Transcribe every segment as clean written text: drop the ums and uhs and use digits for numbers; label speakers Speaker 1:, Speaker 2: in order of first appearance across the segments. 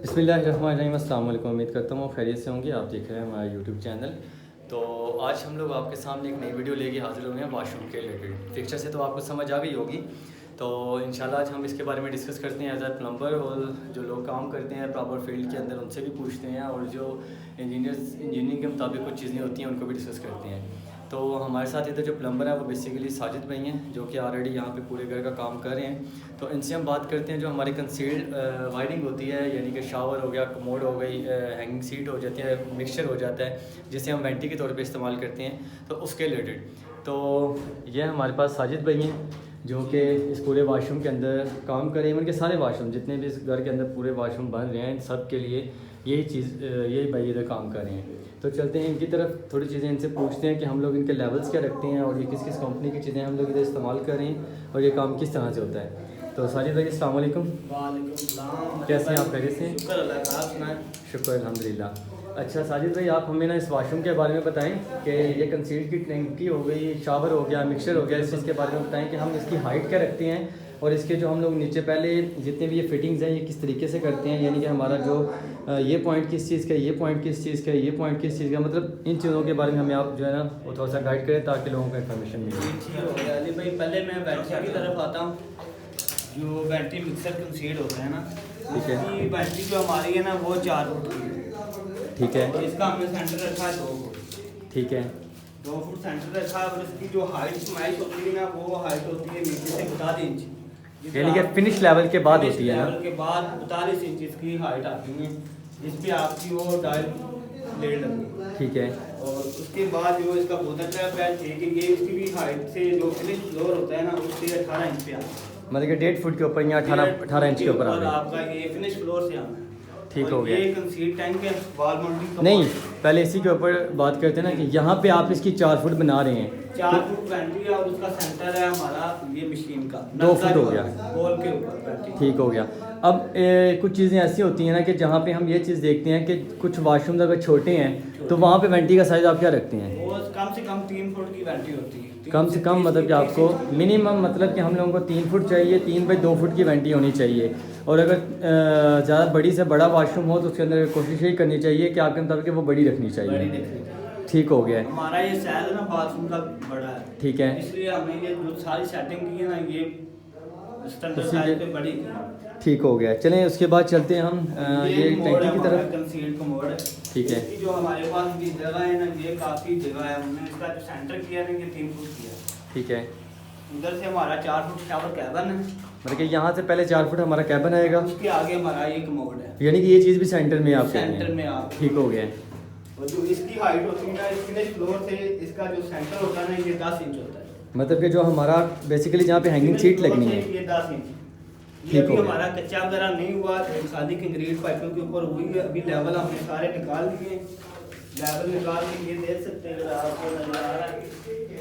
Speaker 1: बिस्मिल्लाहिर्रहमानिर्रहीम। अस्सलाम वालेकुम। उम्मीद करता हूँ खैरियत से होंगे। आप देख रहे हैं हमारा यूट्यूब चैनल। तो आज हम लोग आपके सामने एक नई वीडियो लेके हाजिर हुए हैं वाशरूम के रिलेटेड। पिक्चर से तो आपको समझ आ गई होगी। तो इंशाल्लाह आज हम इसके बारे में डिस्कस करते हैं एज ए प्लम्बर, और जो लोग काम करते हैं प्रॉपर फील्ड के अंदर उनसे भी पूछते हैं, और जो इंजीनियरिंग के मुताबिक कुछ चीज़ें होती हैं उनको भी डिस्कस करते हैं। तो हमारे साथ इधर जो प्लम्बर है वो बेसिकली साजिद भाई हैं, जो कि ऑलरेडी यहाँ पे पूरे घर का काम कर रहे हैं। तो इनसे हम बात करते हैं जो हमारी कंसील्ड वायरिंग होती है, यानी कि शावर हो गया, कमोड हो गई, हैंगिंग सीट हो जाती है, मिक्सचर हो जाता है जिसे हम वेंटी के तौर पे इस्तेमाल करते हैं, तो उसके रिलेटेड। तो ये हमारे पास साजिद भाई हैं जो कि इस पूरे वाशरूम के अंदर काम करें। इनके सारे वाशरूम जितने भी इस घर के अंदर पूरे वाशरूम बन रहे हैं सब के लिए यही भाई इधर काम कर रहे हैं। तो चलते हैं इनकी तरफ, थोड़ी चीज़ें इनसे पूछते हैं कि हम लोग इनके लेवल्स क्या रखते हैं और ये किस किस कंपनी की चीज़ें हम लोग इधर इस्तेमाल कर रहे हैं और ये काम किस तरह से होता है। तो साजिद भाई अस्सलाम वालेकुम।
Speaker 2: वालेकुम सलाम।
Speaker 1: कैसे हैं आप? खैरियत से?
Speaker 2: शुक्र अल्लाह का, आप सुनाएं।
Speaker 1: शुक्र अल्हम्दुलिल्लाह। अच्छा साजिद भाई, आप हमें ना इस वाशरूम के बारे में बताएं कि ये कंसील्ड की टैंकी हो गई, शावर हो गया, मिक्सचर हो गया, इस चीज़ के बारे में बताएं कि हम इसकी हाइट क्या रखते हैं और इसके जो हम लोग नीचे पहले जितने भी ये फिटिंग्स हैं ये किस तरीके से करते हैं, यानी कि हमारा जो ये पॉइंट किस चीज़ का, ये पॉइंट किस चीज़ का, ये पॉइंट किस चीज़ का, मतलब इन चीज़ों के बारे में हमें आप जो है ना वो थोड़ा सा गाइड करें ताकि लोगों को इन्फॉर्मेशन मिले।
Speaker 2: ठीक हो गया अली भाई। पहले मैं बैटरी की तरफ आता हूँ। जो बैटरी मिक्सर कंसीड होता है ना,
Speaker 1: ठीक है।
Speaker 2: उसकी बैटरी जो हमारी है ना वो 4 फुट की है।
Speaker 1: ठीक है।
Speaker 2: इसका हमने सेंटर रखा है 2 फुट।
Speaker 1: ठीक है।
Speaker 2: 2 फुट सेंटर रखा है और इसकी जो हाइट स्मैश होती है ना वो हाइट होती है नीचे से 42 इंच,
Speaker 1: यानी कि फिनिश लेवल के बाद होती है ना?
Speaker 2: लेवल के बाद 42 इंच इसकी हाइट आती है। इस पे आपकी वो डायल प्लेट लगती है।
Speaker 1: ठीक है।
Speaker 2: और उसके बाद जो इसका बोतल ट्रैप है, ठीक है, ये इसकी भी हाइट से जो फिनिश फ्लोर होता है ना उससे 18 इंच पे आता है।
Speaker 1: मतलब कि 1.5 फुट के ऊपर या 18 इंच के ऊपर आ गया।
Speaker 2: आपका ये फिनिश फ्लोर से आना है।
Speaker 1: ठीक हो गया।
Speaker 2: ये कंसील टैंक है, वॉल माउंटिंग
Speaker 1: नहीं, पहले इसी के ऊपर बात करते हैं ना कि यहाँ पे आप इसकी 4 फुट बना रहे हैं।
Speaker 2: 4 फुट बैटरी है और उसका सेंटर है हमारा ये मशीन का
Speaker 1: 2 फुट हो गया।
Speaker 2: बॉल के ऊपर बैटरी।
Speaker 1: ठीक हो गया। अब कुछ चीज़ें ऐसी होती हैं ना कि जहाँ पे हम ये चीज़ देखते हैं कि कुछ वाशरूम अगर छोटे हैं तो वहाँ पे वेंटी का साइज़ आप क्या रखते हैं?
Speaker 2: वो कम से कम 3 फुट की बैटरी होती है।
Speaker 1: कम से कम मतलब कि आपको मिनिमम मतलब कि हम लोगों को 3 फुट चाहिए, 3 बाई 2 फुट की वेंटी होनी चाहिए। और अगर ज़्यादा बड़ी से बड़ा वाशरूम हो तो उसके अंदर कोशिश यही करनी चाहिए कि आपके मुताबिक वो बड़ी रखनी चाहिए। ठीक हो गया।
Speaker 2: हमारा ये साइज ना बाथरूम का बड़ा है।
Speaker 1: ठीक है।
Speaker 2: इसलिए हमने ये जो सारी सेटिंग की है ना ये स्टैंडर्ड साइज पे बड़ी की।
Speaker 1: ठीक हो गया। चलें उसके बाद चलते हैं हम ये टैंकी की तरफ।
Speaker 2: कंसील्ड कमोड है।
Speaker 1: ठीक है।
Speaker 2: इसकी जो हमारे पास भी जगह है ना ये काफ़ी जगह है। हमने इसका जो सेंटर किया ना ये 3 फुट किया।
Speaker 1: ठीक है।
Speaker 2: उधर से हमारा 4 फुट शावर कैबिन है।
Speaker 1: मतलब कि यहाँ से पहले 4 फुट हमारा कैबिन आएगा,
Speaker 2: उसके आगे हमारा ये कमोड है,
Speaker 1: यानी कि ये चीज़ भी सेंटर में आप
Speaker 2: सेंटर में आप।
Speaker 1: ठीक हो गया।
Speaker 2: और जो इसकी हाइट होती है ना फिनिश फ्लोर से इसका जो सेंटर होता है ना ये 10 इंच होता है।
Speaker 1: मतलब कि जो हमारा बेसिकली जहाँ पे हैंगिंग सीट लगनी है
Speaker 2: ये 10 इंच। ये
Speaker 1: ठीक
Speaker 2: अभी
Speaker 1: हो गया।
Speaker 2: हमारा कच्चा वगैरह नहीं हुआ, खाली कंक्रीट पाइपों के ऊपर हुई है। अभी लेवल हमने सारे निकाल दिए। लेवल निकाल के ये देख सकते हैं आपको नजर आ रहा है,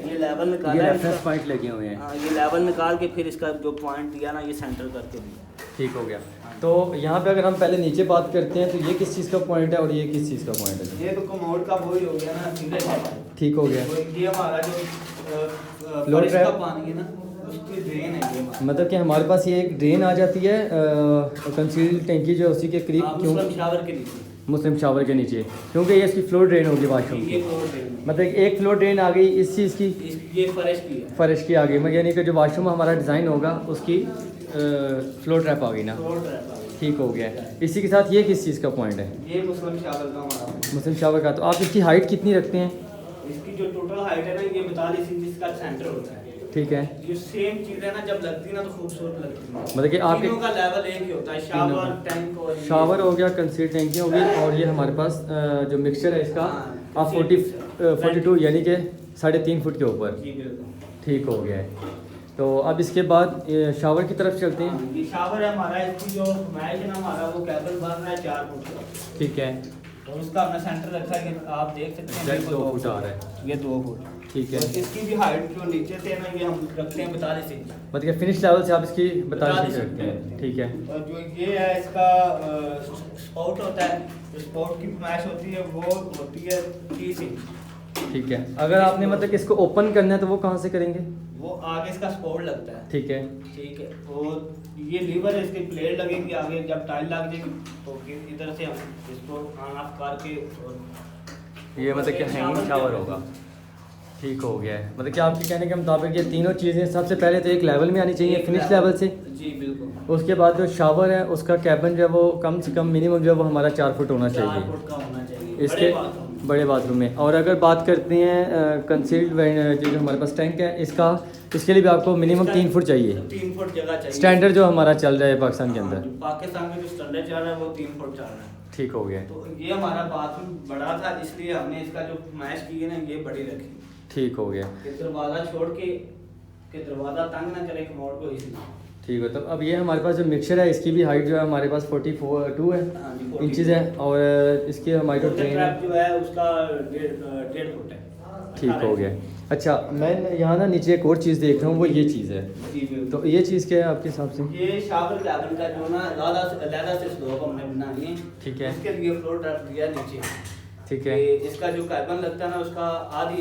Speaker 2: ये लेवल निकाला है।
Speaker 1: रेफरेंस पॉइंट लगे हुए हैं।
Speaker 2: हाँ, ये लेवल निकाल के फिर इसका जो पॉइंट दिया ना ये सेंटर करके दिया।
Speaker 1: ठीक हो गया। तो यहाँ पे अगर हम पहले नीचे बात करते हैं तो ये किस चीज़ का पॉइंट है और ये किस चीज़ का पॉइंट है?
Speaker 2: ये तो कमोड का वही हो गया ना, सीधे पानी।
Speaker 1: ठीक हो गया।
Speaker 2: ये हमारा जो
Speaker 1: फ्लोर
Speaker 2: बारिश का
Speaker 1: ट्रैप
Speaker 2: पानी है ना उसकी ड्रेन है ये हमारा।
Speaker 1: मतलब कि हमारे पास ये एक ड्रेन आ जाती है कंसील्ड टैंकी जो उसी के करीब, क्यों
Speaker 2: मुस्लिम शावर के नीचे।
Speaker 1: मुस्लिम शावर के नीचे, क्योंकि ये इसकी फ्लोर ड्रेन होगी वाशरूम
Speaker 2: ये
Speaker 1: की।
Speaker 2: फ्लोर ड्रेन
Speaker 1: मतलब एक फ्लोर ड्रेन आ गई इस चीज़ की,
Speaker 2: ये फर्श की है।
Speaker 1: फर्श की आ गई, मतलब यानी कि जो वाशरूम हमारा डिज़ाइन होगा उसकी फ्लोर ट्रैप आ गई ना।
Speaker 2: फ्लोर ट्रैप है।
Speaker 1: ठीक हो गया। इसी के साथ ये किस चीज़ का पॉइंट है?
Speaker 2: ये मुस्लिम शावर का हमारा।
Speaker 1: मुस्लिम शावर का। तो आप इसकी हाइट कितनी रखते हैं?
Speaker 2: इसकी जो टोटल हाइट है ना ये 42 इंच इसका सेंटर होता है।
Speaker 1: ठीक है।
Speaker 2: ये सेम चीज है ना, जब लगती है ना तो खूबसूरत लगती है।
Speaker 1: मतलब कि आपके
Speaker 2: तीनों का लेवल एक ही होता है, शावर टैंक और
Speaker 1: शावर हो गया, कंसील्ड टैंकी हो गई, और ये हमारे पास जो मिक्सचर है इसका
Speaker 2: हाँ,
Speaker 1: आप 42 यानी कि 3.5 फुट के ऊपर।
Speaker 2: जी बिल्कुल।
Speaker 1: ठीक हो गया है। तो अब इसके बाद शावर की तरफ चलते हैं।
Speaker 2: ये शावर है हमारा, इसकी जो मैच है ना हमारा वो केबल बन रहा है 4 फुट का।
Speaker 1: ठीक है।
Speaker 2: और उसका हमने सेंटर रखा है कि आप देख सकते हैं
Speaker 1: एग्जैक्ट 2 फुट आ रहा है।
Speaker 2: ये 2 फुट।
Speaker 1: ठीक है।
Speaker 2: और इसकी भी हाइट जो नीचे से है ना ये हम रखते हैं 42 इंच।
Speaker 1: मतलब फिनिश लेवल से आप इसकी 42 इंच रखते हैं। ठीक है।
Speaker 2: और जो ये है इसका स्पॉट होता है, जो स्पॉट की मैश होती है वो होती है 30 इंच।
Speaker 1: ठीक है। अगर आपने मतलब इसको ओपन करना है तो वो कहाँ से करेंगे?
Speaker 2: वो आगे इसका सपोर्ट लगता है।
Speaker 1: ठीक है।
Speaker 2: ठीक है, और ये लीवर है, इसकी प्लेट लगेगी आगे, जब टाइल लग जाएगी तो फिर इधर से हम इसको ऑन ऑफ करके और
Speaker 1: ये मतलब कि हैंगिंग शावर होगा। ठीक हो गया है। मतलब कि आपके कहने के मुताबिक ये तीनों चीज़ें सबसे पहले तो एक लेवल में आनी चाहिए, फिनिश लेवल से।
Speaker 2: जी बिल्कुल।
Speaker 1: उसके बाद जो शावर है उसका कैबिन जो है वो कम से कम मिनिमम जो है वो हमारा 4 फुट होना
Speaker 2: 4
Speaker 1: चाहिए
Speaker 2: फुट का होना चाहिए
Speaker 1: इसके बड़े बाथरूम में। और अगर बात करते हैं कंसील्ड जो हमारे पास टैंक है इसके लिए भी आपको मिनिमम 3 फुट चाहिए।
Speaker 2: 3 फुट जगह चाहिए।
Speaker 1: स्टैंडर्ड जो हमारा चल रहा है पाकिस्तान के अंदर।
Speaker 2: पाकिस्तान में जो स्टैंडर्ड चल रहा है वो 3 फुट चल रहा है।
Speaker 1: ठीक हो गया।
Speaker 2: तो ये हमारा बाथरूम बड़ा था, इसलिए हमने इसका जो मैश की है ना ये बड़ी रखी।
Speaker 1: ठीक हो गया।
Speaker 2: कि दरवाज़ा छोड़ के दरवाज़ा तंग ना करे कमोड को, इसलिए।
Speaker 1: ठीक है। तो अब ये हमारे पास जो मिक्सर है इसकी भी हाइट जो है हमारे पास 42 है
Speaker 2: हाँ जी, 42
Speaker 1: इंचज़ है। और इसकी हमारी जो ट्रेन है
Speaker 2: जो है उसका 1.5 फुट है।
Speaker 1: ठीक हो गया। अच्छा, मैं यहाँ ना नीचे एक और चीज़ देख रहा हूँ, वो ये चीज़ है।
Speaker 2: जी बिल्कुल।
Speaker 1: तो ये चीज़ क्या है आपके हिसाब से?
Speaker 2: ये शावर कैबिन का जो ना लैदा से स्लोप हमने बनानी है।
Speaker 1: ठीक है।
Speaker 2: इसके लिए फ्लोर ट्रैप दिया नीचे।
Speaker 1: ठीक है।
Speaker 2: इसका जो कैबिन लगता है ना उसका आधी